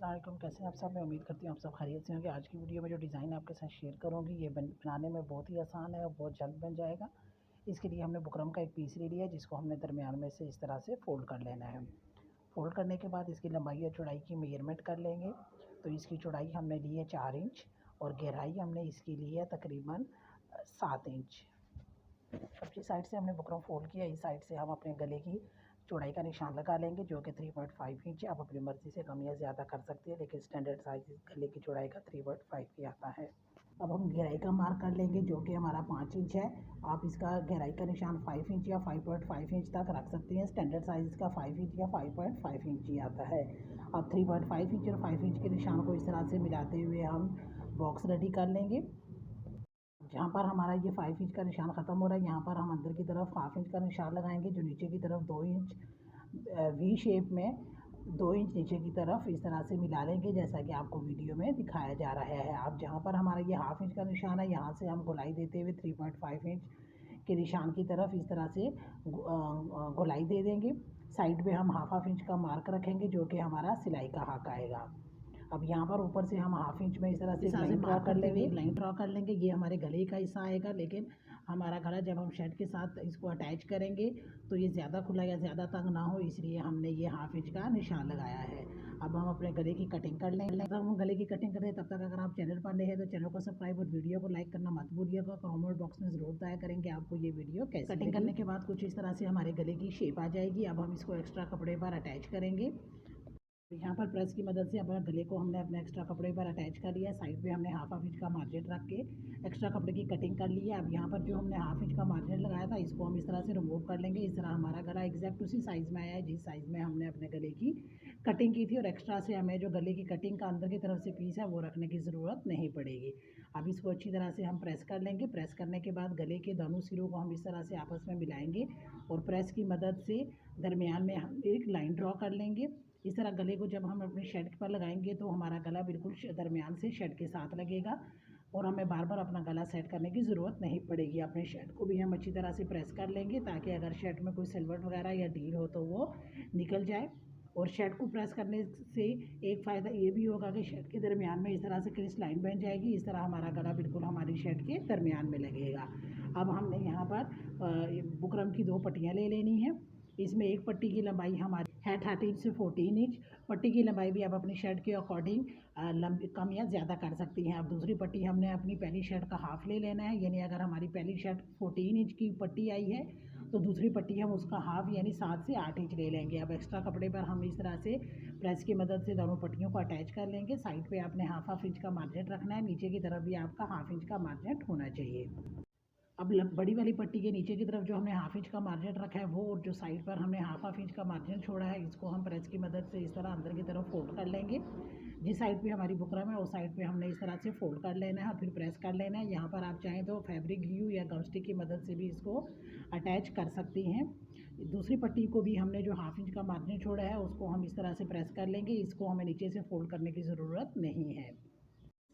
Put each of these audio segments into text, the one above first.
अस्सलाम वालेकुम। कैसे हैं आप सब? मैं उम्मीद करती हूँ आप सब खैरियत से होंगे। आज की वीडियो में जो डिज़ाइन आपके साथ शेयर करूँगी ये बनाने में बहुत ही आसान है और बहुत जल्द बन जाएगा। इसके लिए हमने बुकरम का एक पीस ले लिया है जिसको हमने दरमियान में से इस तरह से फ़ोल्ड कर लेना है। फ़ोल्ड करने के बाद इसकी लंबाई और चौड़ाई की मेजरमेंट कर लेंगे। तो इसकी चौड़ाई हमने ली है 4 इंच और गहराई हमने इसकी ली है तकरीबन 7 इंच। अब जिस साइड से हमने बुकरम फ़ोल्ड किया इस साइड से हम अपने गले की चौड़ाई का निशान लगा लेंगे जो कि 3.5 इंच है। आप अपनी मर्ज़ी से कम या ज़्यादा कर सकते हैं, लेकिन स्टैंडर्ड साइज़ गले की चौड़ाई का 3.5 ही आता है। अब हम गहराई का मार्क कर लेंगे जो कि हमारा 5 इंच है। आप इसका गहराई का निशान 5 इंच या 5.5 इंच तक रख सकते हैं। स्टैंडर्ड साइज़ इसका 5 इंच या 5.5 इंच ही आता है। अब 3.5 इंच और 5 इंच के निशान को इस तरह से मिलाते हुए हम बॉक्स रेडी कर लेंगे। जहाँ पर हमारा ये 5 इंच का निशान ख़त्म हो रहा है यहाँ पर हम अंदर की तरफ हाफ इंच का निशान लगाएंगे जो नीचे की तरफ 2 इंच वी शेप में 2 इंच नीचे की तरफ इस तरह से मिला लेंगे जैसा कि आपको वीडियो में दिखाया जा रहा है। अब जहाँ पर हमारा ये हाफ इंच का निशान है यहाँ से हम गोलाई देते हुए 3.5 इंच के निशान की तरफ इस तरह से गोलाई दे देंगे। साइड पे हम हाफ इंच का मार्क रखेंगे जो कि हमारा सिलाई का हक आएगा। अब यहाँ पर ऊपर से हम हाफ इंच में इस तरह से लाइन ड्रा कर लेंगे। लाइन ड्रा कर लेंगे, ये हमारे गले का हिस्सा आएगा, लेकिन हमारा गला जब हम शर्ट के साथ इसको अटैच करेंगे तो ये ज़्यादा खुला या ज़्यादा तंग ना हो, इसलिए हमने ये हाफ इंच का निशान लगाया है। अब हम अपने गले की कटिंग कर लेंगे। जब हम गले की कटिंग करें तब तक अगर आप चैनल पर नए हैं तो चैनल को सब्सक्राइब और वीडियो को लाइक करना मत भूलिएगा। कमेंट बॉक्स में ज़रूर बताया करेंगे आपको ये वीडियो कैसे। कटिंग करने के बाद कुछ इस तरह से हमारे गले की शेप आ जाएगी। अब हम इसको एक्स्ट्रा कपड़े पर अटैच करेंगे। यहाँ पर प्रेस की मदद से अपने गले को हमने अपने एक्स्ट्रा कपड़े पर अटैच कर लिया है। साइड पे हमने हाफ इंच का मार्जिन रख के एक्स्ट्रा कपड़े की कटिंग कर ली है। अब यहाँ पर जो हमने हाफ इंच का मार्जिन लगाया था इसको हम इस तरह से रिमूव कर लेंगे। इस तरह हमारा गला एग्जैक्ट उसी साइज़ में आया है जिस साइज़ में हमने अपने गले की कटिंग की थी, और एक्स्ट्रा से हमें जो गले की कटिंग का अंदर की तरफ से पीस है वो रखने की ज़रूरत नहीं पड़ेगी। अब इसको अच्छी तरह से हम प्रेस कर लेंगे। प्रेस करने के बाद गले के दोनों सिरों को हम इस तरह से आपस में मिलाएंगे और प्रेस की मदद से दरमियान में हम एक लाइन ड्रॉ कर लेंगे। इस तरह गले को जब हम अपने शर्ट पर लगाएंगे तो हमारा गला बिल्कुल दरमियान से शर्ट के साथ लगेगा और हमें बार बार अपना गला सेट करने की ज़रूरत नहीं पड़ेगी। अपने शर्ट को भी हम अच्छी तरह से प्रेस कर लेंगे ताकि अगर शर्ट में कोई सिलवट वगैरह या ढील हो तो वो निकल जाए। और शर्ट को प्रेस करने से एक फ़ायदा ये भी होगा कि शर्ट के दरमियान में इस तरह से क्रिस लाइन बन जाएगी। इस तरह हमारा गला बिल्कुल हमारी शर्ट के दरमियान में लगेगा। अब हमने यहाँ पर बुकरम की 2 पट्टियाँ ले लेनी है। इसमें एक पट्टी की लंबाई हमारी है 13 से 14 इंच। पट्टी की लंबाई भी आप अपनी शर्ट के अकॉर्डिंग लंबी कम या ज़्यादा कर सकती हैं। अब दूसरी पट्टी हमने अपनी पहली शर्ट का हाफ़ ले लेना है, यानी अगर हमारी पहली शर्ट 14 इंच की पट्टी आई है तो दूसरी पट्टी हम उसका हाफ़ यानी 7 से 8 इंच ले लेंगे। अब एक्स्ट्रा कपड़े पर हम इस तरह से प्रेस की मदद से दोनों पट्टियों को अटैच कर लेंगे। साइड पे आपने हाफ इंच का मार्जिन रखना है, नीचे की तरफ भी आपका हाफ इंच का मार्जिन होना चाहिए। अब बड़ी वाली पट्टी के नीचे की तरफ जो हमने हाफ इंच का मार्जिन रखा है वो, और जो साइड पर हमने हाफ इंच का मार्जिन छोड़ा है, इसको हम प्रेस की मदद से इस तरह अंदर की तरफ फोल्ड कर लेंगे। जिस साइड पे हमारी बुकरम है उस साइड पे हमने इस तरह से फोल्ड कर लेना है और फिर प्रेस कर लेना है। यहाँ पर आप चाहें तो फैब्रिक ग्लू या गम स्टिक की मदद से भी इसको अटैच कर सकती हैं। दूसरी पट्टी को भी हमने जो हाफ इंच का मार्जिन छोड़ा है उसको हम इस तरह से प्रेस कर लेंगे। इसको हमें नीचे से फोल्ड करने की ज़रूरत नहीं है।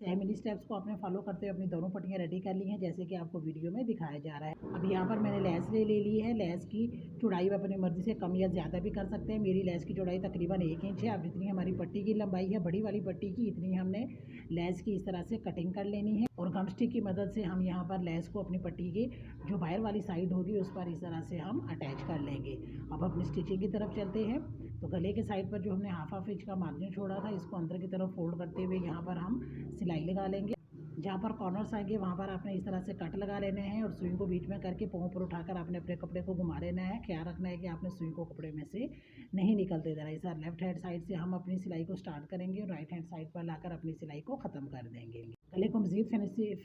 सेम इन्हीं स्टेप्स को आपने फॉलो करते हुए अपनी दोनों पट्टियाँ रेडी कर ली हैं जैसे कि आपको वीडियो में दिखाया जा रहा है। अब यहाँ पर मैंने लेस ले ली है। लेस की चौड़ाई आप अपनी मर्ज़ी से कम या ज़्यादा भी कर सकते हैं। मेरी लेस की चौड़ाई तकरीबन 1 इंच है। अब जितनी हमारी पट्टी की लंबाई है बड़ी वाली पट्टी की, इतनी हमने लेस की इस तरह से कटिंग कर लेनी है और गम स्टिक की मदद से हम यहाँ पर लेस को अपनी पट्टी की जो बाहर वाली साइड होगी उस पर इस तरह से हम अटैच कर लेंगे। अब अपनी स्टिचिंग की तरफ चलते हैं। तो गले के साइड पर जो हमने हाफ इंच का मार्जिन छोड़ा था इसको अंदर की तरफ फोल्ड करते हुए यहाँ पर हम सिलाई लगा लेंगे। जहाँ पर कॉर्नर्स आएंगे वहाँ पर आपने इस तरह से कट लगा लेने हैं और सुई को बीच में करके पाँव पर उठाकर आपने अपने कपड़े को घुमा लेना है। ख्याल रखना है कि आपने सुई को कपड़े में से नहीं निकलते देना। इस लेफ्ट हैंड साइड से हम अपनी सिलाई को स्टार्ट करेंगे और राइट हैंड साइड पर लाकर अपनी सिलाई को ख़त्म कर देंगे। गले को मज़ीद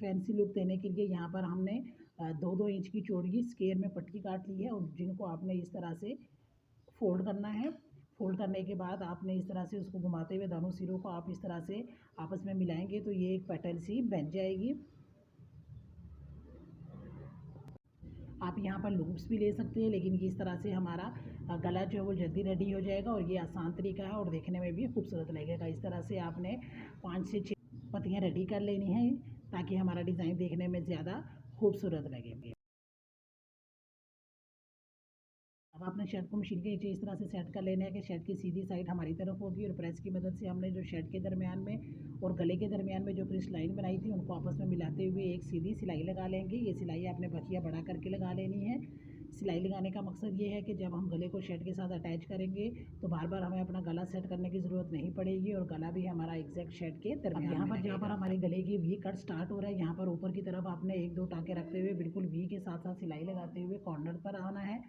फैंसी लुक देने के लिए यहाँ पर हमने 2-2 इंच की चौड़ी स्क्वायर में पट्टी काट ली है और जिनको आपने इस तरह से फोल्ड करना है। फोल्ड करने के बाद आपने इस तरह से उसको घुमाते हुए दोनों सिरों को आप इस तरह से आपस में मिलाएंगे तो ये एक पैटर्न सी बन जाएगी। आप यहाँ पर लूप्स भी ले सकते हैं, लेकिन इस तरह से हमारा गला जो है वो जल्दी रेडी हो जाएगा और ये आसान तरीका है और देखने में भी खूबसूरत लगेगा। इस तरह से आपने 5 से 6 पत्तियाँ रेडी कर लेनी हैं ताकि हमारा डिज़ाइन देखने में ज़्यादा खूबसूरत लगे। अब आपने शर्ट को मशीन के नीचे इस तरह से सेट कर लेना है कि शर्ट की सीधी साइड हमारी तरफ होगी और प्रेस की मदद से हमने जो शर्ट के दरमियान में और गले के दरमियान में जो क्रिस लाइन बनाई थी उनको आपस में मिलाते हुए एक सीधी सिलाई लगा लेंगे। ये सिलाई आपने बखिया बड़ा करके लगा लेनी है। सिलाई लगाने का मकसद ये है कि जब हम गले को शर्ट के साथ अटैच करेंगे तो बार बार हमें अपना गला सेट करने की ज़रूरत नहीं पड़ेगी और गला भी हमारा एग्जैक्ट शर्ट के दरमियान यहाँ पर जहाँ पर हमारे गले की वी कट स्टार्ट हो रहा है यहाँ पर ऊपर की तरफ आपने एक दो टाँके रखते हुए बिल्कुल वी के साथ साथ सिलाई लगाते हुए कॉर्नर पर आना है।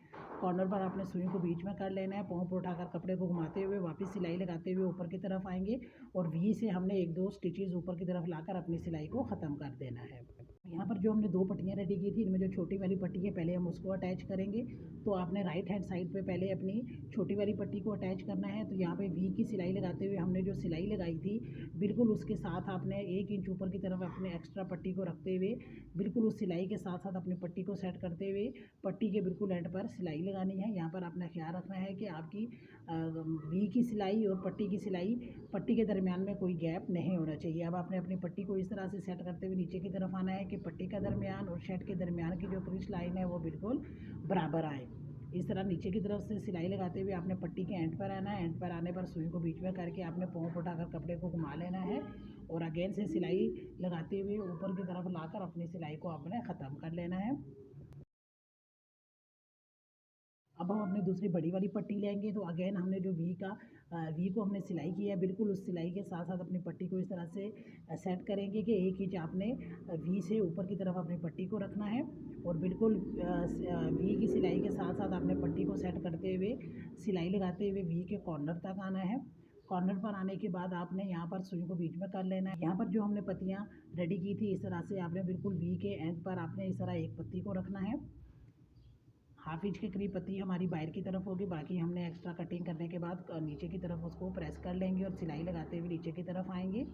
कॉर्नर पर आपने सुई को बीच में कर लेना है। पाँव पर उठाकर कपड़े को घुमाते हुए वापस सिलाई लगाते हुए ऊपर की तरफ आएंगे और वी से हमने एक दो स्टिचेस ऊपर की तरफ लाकर अपनी सिलाई को ख़त्म कर देना है। यहाँ पर जो हमने दो पट्टियाँ रेडी की थी इनमें जो छोटी वाली पट्टी है पहले हम उसको अटैच करेंगे। तो आपने राइट हैंड साइड पे पहले अपनी छोटी वाली पट्टी को अटैच करना है। तो यहाँ पे वी की सिलाई लगाते हुए हमने जो सिलाई लगाई थी बिल्कुल उसके साथ आपने 1 इंच ऊपर की तरफ अपने एक्स्ट्रा पट्टी को रखते हुए बिल्कुल उस सिलाई के साथ साथ अपनी पट्टी को सेट करते हुए पट्टी के बिल्कुल एंड पर सिलाई लगानी है। यहाँ पर आपने ख्याल रखना है कि आपकी वी की सिलाई और पट्टी की सिलाई पट्टी के दरमियान में कोई गैप नहीं होना चाहिए। अब आपने अपनी पट्टी को इस तरह से सेट करते हुए नीचे की तरफ आना है कि पट्टी का दरमियान और शर्ट के दरमियान की जो क्रिस लाइन है वो बिल्कुल बराबर आए। इस तरह नीचे की तरफ से सिलाई लगाते हुए आपने पट्टी के एंड पर आना है। एंड पर आने पर सुई को बीच में करके आपने पाँव उठाकर कपड़े को घुमा लेना है और अगेन से सिलाई लगाते हुए ऊपर की तरफ लाकर अपनी सिलाई को आपने ख़त्म कर लेना है। अब हम अपनी दूसरी बड़ी वाली पट्टी लेंगे। तो अगेन हमने जो वी को हमने सिलाई किया है बिल्कुल उस सिलाई के साथ साथ अपनी पट्टी को इस तरह से सेट करेंगे कि 1 इंच आपने वी से ऊपर की तरफ अपनी पट्टी को रखना है और बिल्कुल वी की सिलाई के साथ साथ आपने पट्टी को सेट करते हुए सिलाई लगाते हुए वी के कॉर्नर तक आना है। कॉर्नर पर आने के बाद आपने यहाँ पर सुई को बीच में कर लेना है। यहाँ पर जो हमने पत्तियाँ रेडी की थी इस तरह से आपने बिल्कुल वी के एंड पर आपने इस तरह एक पत्ती को रखना है। हाफ इंच के करीब पत्ती हमारी बाहर की तरफ होगी। बाकी हमने एक्स्ट्रा कटिंग करने के बाद नीचे की तरफ उसको प्रेस कर लेंगे और सिलाई लगाते हुए नीचे की तरफ आएंगे।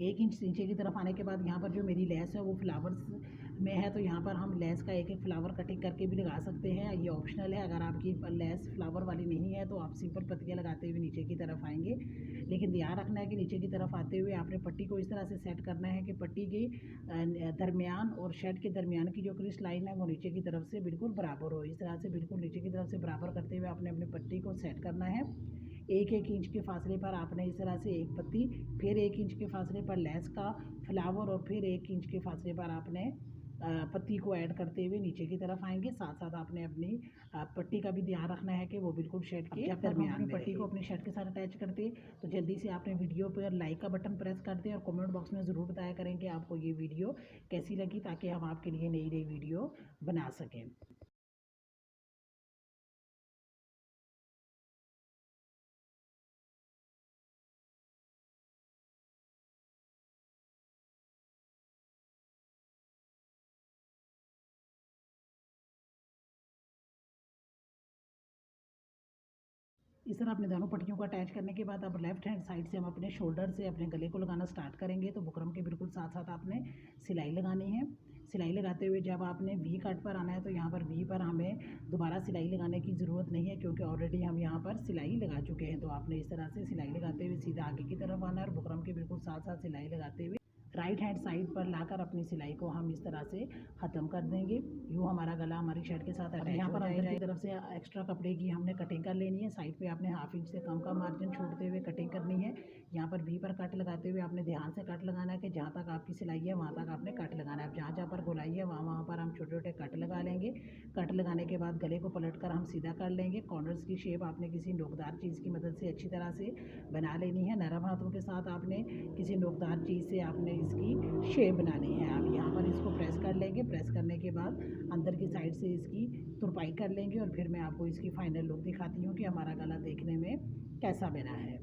1 इंच नीचे की तरफ आने के बाद यहाँ पर जो मेरी लेस है वो फ्लावर्स में है तो यहाँ पर हम लेस का एक एक फ्लावर कटिंग करके भी लगा सकते हैं। ये ऑप्शनल है। अगर आपकी लेस फ्लावर वाली नहीं है तो आप सिंपल पत्तियाँ लगाते हुए नीचे की तरफ आएंगे। लेकिन ध्यान रखना है कि नीचे की तरफ आते हुए आपने पट्टी को इस तरह से सेट करना है कि पट्टी के दरमियान और शर्ट के दरमियान की जो क्रिस लाइन है वो नीचे की तरफ से बिल्कुल बराबर हो। इस तरह से बिल्कुल नीचे की तरफ से बराबर करते हुए आपने अपनी पट्टी को सेट करना है। 1-1 इंच के फासले पर आपने इस तरह से एक पत्ती, फिर 1 इंच के फासले पर लेस का फ्लावर और फिर 1 इंच के फासले पर आपने पत्ती को ऐड करते हुए नीचे की तरफ आएंगे। साथ साथ आपने अपनी पट्टी का भी ध्यान रखना है कि वो बिल्कुल शर्ट के दरमियान में पट्टी को अपनी शर्ट के साथ अटैच करते तो जल्दी से आपने वीडियो पर लाइक का बटन प्रेस कर दें और कमेंट बॉक्स में ज़रूर बताया करें कि आपको ये वीडियो कैसी लगी ताकि हम आपके लिए नई नई वीडियो बना सकें। इस तरह अपने दोनों पट्टियों को अटैच करने के बाद अब लेफ्ट हैंड साइड से हम अपने शोल्डर से अपने गले को लगाना स्टार्ट करेंगे। तो बुकरम के बिल्कुल साथ साथ आपने सिलाई लगानी है। सिलाई लगाते हुए जब आपने वी कट पर आना है तो यहाँ पर वी पर हमें दोबारा सिलाई लगाने की ज़रूरत नहीं है क्योंकि ऑलरेडी हम यहाँ पर सिलाई लगा चुके हैं। तो आपने इस तरह से सिलाई लगाते हुए सीधा आगे की तरफ आना है और बुकरम के बिल्कुल साथ साथ सिलाई लगाते हुए राइट हैंड साइड पर लाकर अपनी सिलाई को हम इस तरह से ख़त्म कर देंगे। यूँ हमारा गला हमारी शर्ट के साथ अटैच यहाँ पर अंदर की तरफ से एक्स्ट्रा कपड़े की हमने कटिंग कर लेनी है। साइड पे आपने हाफ इंच से कम का मार्जिन छोड़ते हुए कटिंग करनी है। यहाँ पर वी पर कट लगाते हुए आपने ध्यान से कट लगाना है कि जहाँ तक आपकी सिलाई है वहाँ तक आपने कट लगाना है। जहाँ जहाँ पर गोलाई है वहाँ पर हम छोटे छोटे कट लगा लेंगे। कट लगाने के बाद गले को पलट कर हम सीधा कर लेंगे। कॉर्नर्स की शेप आपने किसी नोकदार चीज़ की मदद से अच्छी तरह से बना लेनी है। नरम हाथों के साथ आपने किसी नोकदार चीज़ से आपने इसकी शेप बनानी है। आप यहाँ पर इसको प्रेस कर लेंगे। प्रेस करने के बाद अंदर की साइड से इसकी तुरपाई कर लेंगे और फिर मैं आपको इसकी फाइनल लुक दिखाती हूँ कि हमारा गला देखने में कैसा बना है।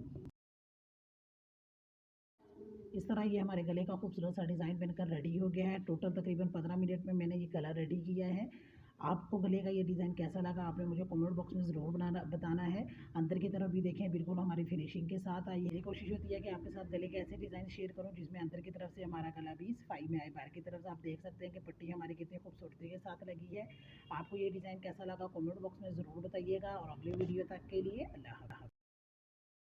इस तरह ये हमारे गले का खूबसूरत सा डिज़ाइन बनकर रेडी हो गया है। टोटल तकरीबन 15 मिनट में मैंने ये गला रेडी किया है। आपको गले का ये डिज़ाइन कैसा लगा आपने मुझे कमेंट बॉक्स में ज़रूर बताना है। अंदर की तरफ भी देखें बिल्कुल हमारी फिनिशिंग के साथ आई है। कोशिश होती है कि आपके साथ गले के ऐसे डिज़ाइन शेयर करूं जिसमें अंदर की तरफ से हमारा गला भी सफाई में आए। बाहर की तरफ से आप देख सकते हैं कि पट्टी हमारी कितनी खूबसूरती के साथ लगी है। आपको ये डिज़ाइन कैसा लगा कमेंट बॉक्स में ज़रूर बताइएगा और अगली वीडियो तक के लिए अल्लाह हाफ़िज़।